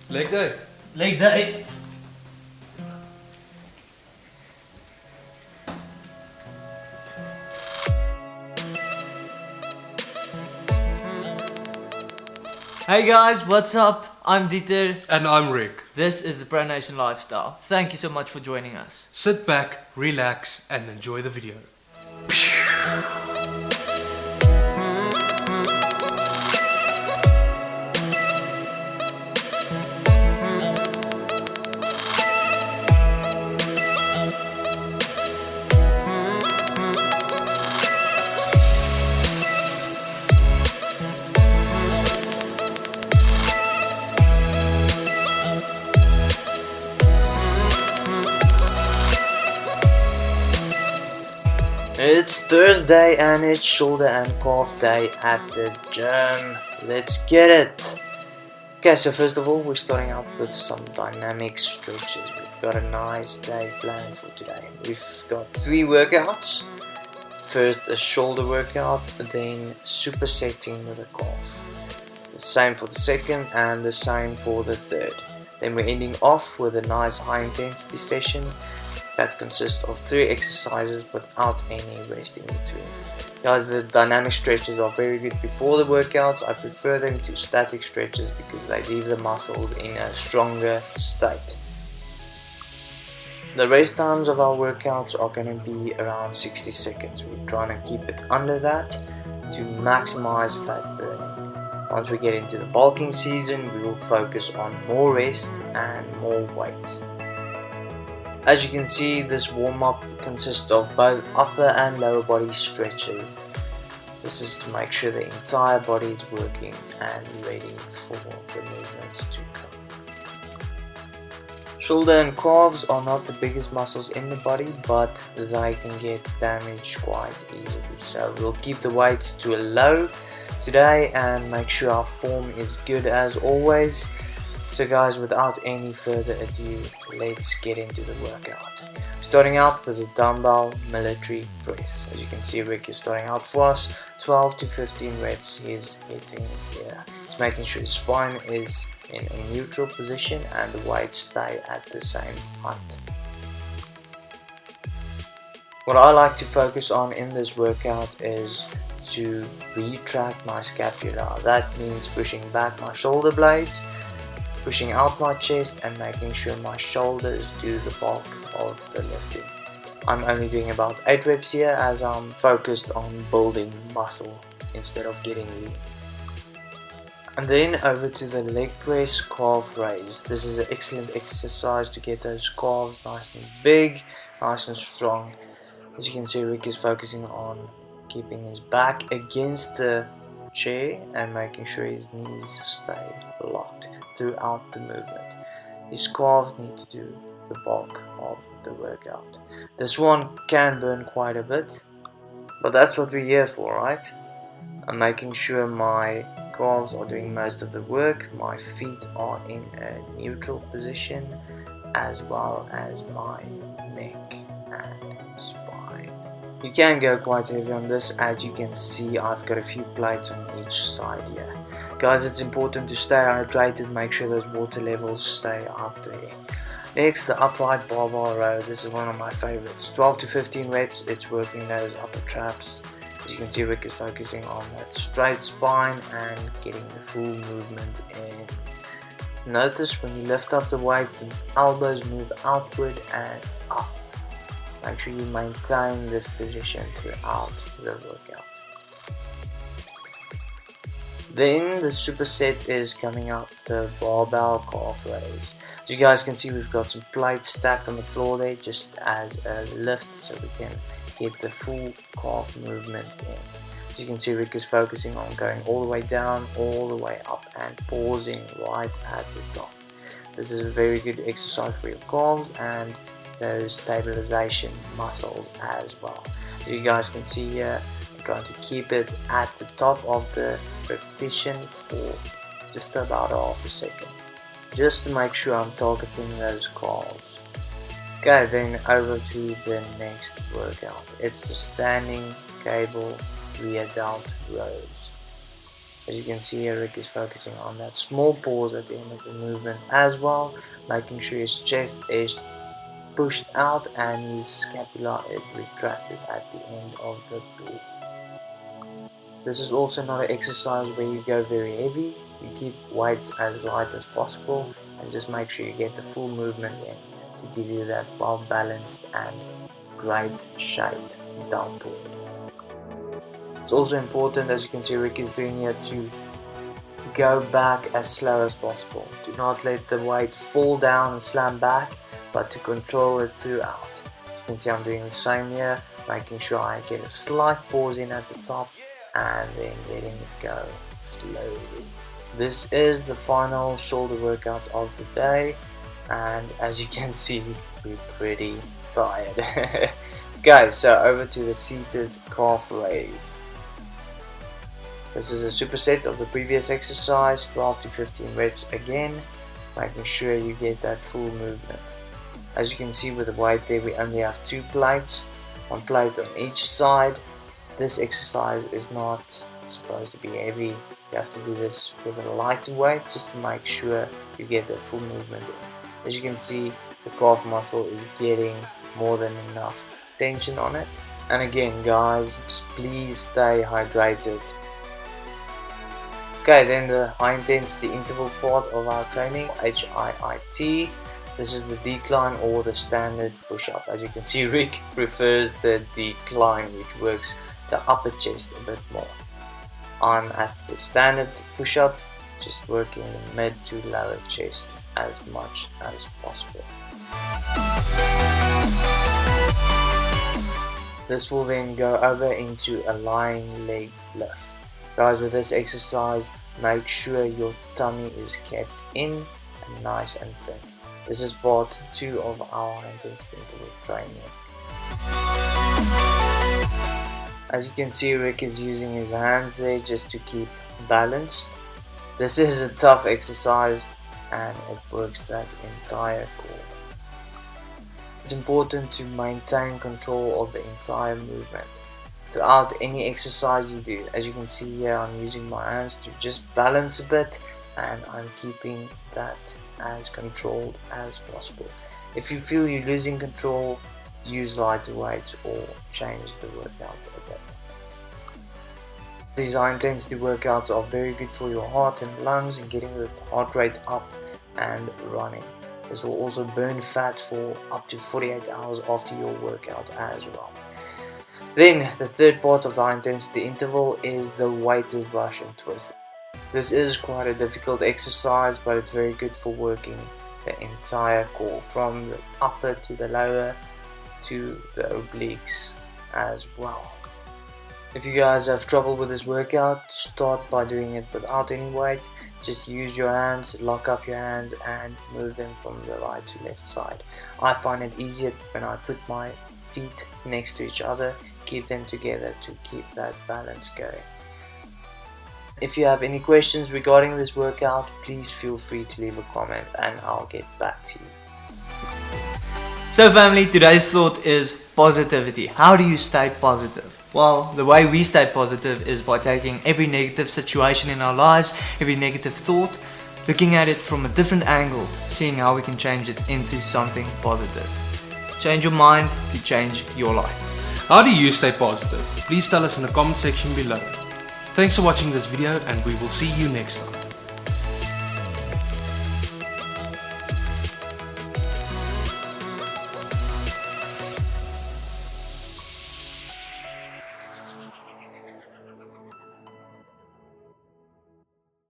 Leg day. Leg day. Hey guys, what's up? I'm Dieter. And I'm Rick. This is the Pro Nation Lifestyle. Thank you so much for joining us. Sit back, relax, and enjoy the video. It's Thursday and it's shoulder and calf day at the gym. Let's get it! Okay, so first of all, we're starting out with some dynamic stretches. We've got a nice day planned for today. We've got 3 workouts. First a shoulder workout, then supersetting with a calf. The same for the second and the same for the third. Then we're ending off with a nice high intensity session that consists of 3 exercises without any rest in between. Guys, the dynamic stretches are very good before the workouts. I prefer them to static stretches because they leave the muscles in a stronger state. The rest times of our workouts are going to be around 60 seconds. We're trying to keep it under that to maximize fat burning. Once we get into the bulking season, we will focus on more rest and more weight. As you can see, this warm-up consists of both upper and lower body stretches. This is to make sure the entire body is working and ready for the movements to come. Shoulder and calves are not the biggest muscles in the body, but they can get damaged quite easily. So we'll keep the weights to a low today and make sure our form is good as always. So guys, without any further ado, let's get into the workout. Starting out with the Dumbbell Military Press. As you can see, Rick is starting out for us. 12 to 15 reps he's hitting here. He's making sure his spine is in a neutral position and the weights stay at the same height. What I like to focus on in this workout is to retract my scapula. That means pushing back my shoulder blades, pushing out my chest and making sure my shoulders do the bulk of the lifting. I'm only doing about 8 reps here as I'm focused on building muscle instead of getting lean. And then over to the leg press calf raise. This is an excellent exercise to get those calves nice and big, nice and strong. As you can see, Rick is focusing on keeping his back against the chair and making sure his knees stay locked throughout the movement. His calves need to do the bulk of the workout. This one can burn quite a bit, but that's what we're here for, right? I'm making sure my calves are doing most of the work, my feet are in a neutral position, as well as my neck and spine. You can go quite heavy on this. As you can see, I've got a few plates on each side here. Guys, it's important to stay hydrated, make sure those water levels stay up there. Next, the upright barbell row. This is one of my favorites. 12 to 15 reps, it's working those upper traps. As you can see, Rick is focusing on that straight spine and getting the full movement in. Notice when you lift up the weight, the elbows move outward and up. Make sure you maintain this position throughout the workout. Then the superset is coming up, the Barbell Calf Raise. As you guys can see, we've got some plates stacked on the floor there just as a lift so we can get the full calf movement in. As you can see, Rick is focusing on going all the way down, all the way up and pausing right at the top. This is a very good exercise for your calves and those stabilization muscles as well. As you guys can see here, I'm trying to keep it at the top of the repetition for just about half a second, just to make sure I'm targeting those calves. Okay, then over to the next workout. It's the standing cable rear delt rows. As you can see here, Rick is focusing on that small pause at the end of the movement as well, making sure his chest is pushed out and his scapula is retracted at the end of the pull. This is also not an exercise where you go very heavy. You keep weights as light as possible and just make sure you get the full movement in to give you that well balanced and great shaped deltoid. It's also important, as you can see Rick is doing here, to go back as slow as possible. Do not let the weight fall down and slam back, but to control it throughout. You can see I'm doing the same here, making sure I get a slight pause in at the top and then letting it go slowly. This is the final shoulder workout of the day, and as you can see, we're pretty tired. Okay, so over to the seated calf raise. This is a superset of the previous exercise, 12 to 15 reps again, making sure you get that full movement. As you can see with the weight there, we only have 2 plates, 1 plate on each side. This exercise is not supposed to be heavy. You have to do this with a lighter weight just to make sure you get that full movement in. As you can see, the calf muscle is getting more than enough tension on it. And again guys, please stay hydrated. Okay, then the high intensity interval part of our training, HIIT. This is the decline or the standard push-up. As you can see, Rick prefers the decline, which works the upper chest a bit more. I'm at the standard push-up, just working the mid to lower chest as much as possible. This will then go over into a lying leg lift. Guys, with this exercise, make sure your tummy is kept in and nice and thin. This is part 2 of our intensity interval training. As you can see, Rick is using his hands there just to keep balanced. This is a tough exercise and it works that entire core. It's important to maintain control of the entire movement throughout any exercise you do. As you can see here, I'm using my hands to just balance a bit and I'm keeping that as controlled as possible. If you feel you're losing control, use lighter weights or change the workout a bit. These high intensity workouts are very good for your heart and lungs and getting the heart rate up and running. This will also burn fat for up to 48 hours after your workout as well. Then the third part of the high intensity interval is the weighted Russian twist. This is quite a difficult exercise, but it's very good for working the entire core, from the upper to the lower to the obliques as well. If you guys have trouble with this workout, start by doing it without any weight. Just use your hands, lock up your hands and move them from the right to left side. I find it easier when I put my feet next to each other, keep them together to keep that balance going. If you have any questions regarding this workout, please feel free to leave a comment and I'll get back to you. So family, today's thought is positivity. How do you stay positive? Well, the way we stay positive is by taking every negative situation in our lives, every negative thought, looking at it from a different angle, seeing how we can change it into something positive. Change your mind to change your life. How do you stay positive? Please tell us in the comment section below. Thanks for watching this video and we will see you next time.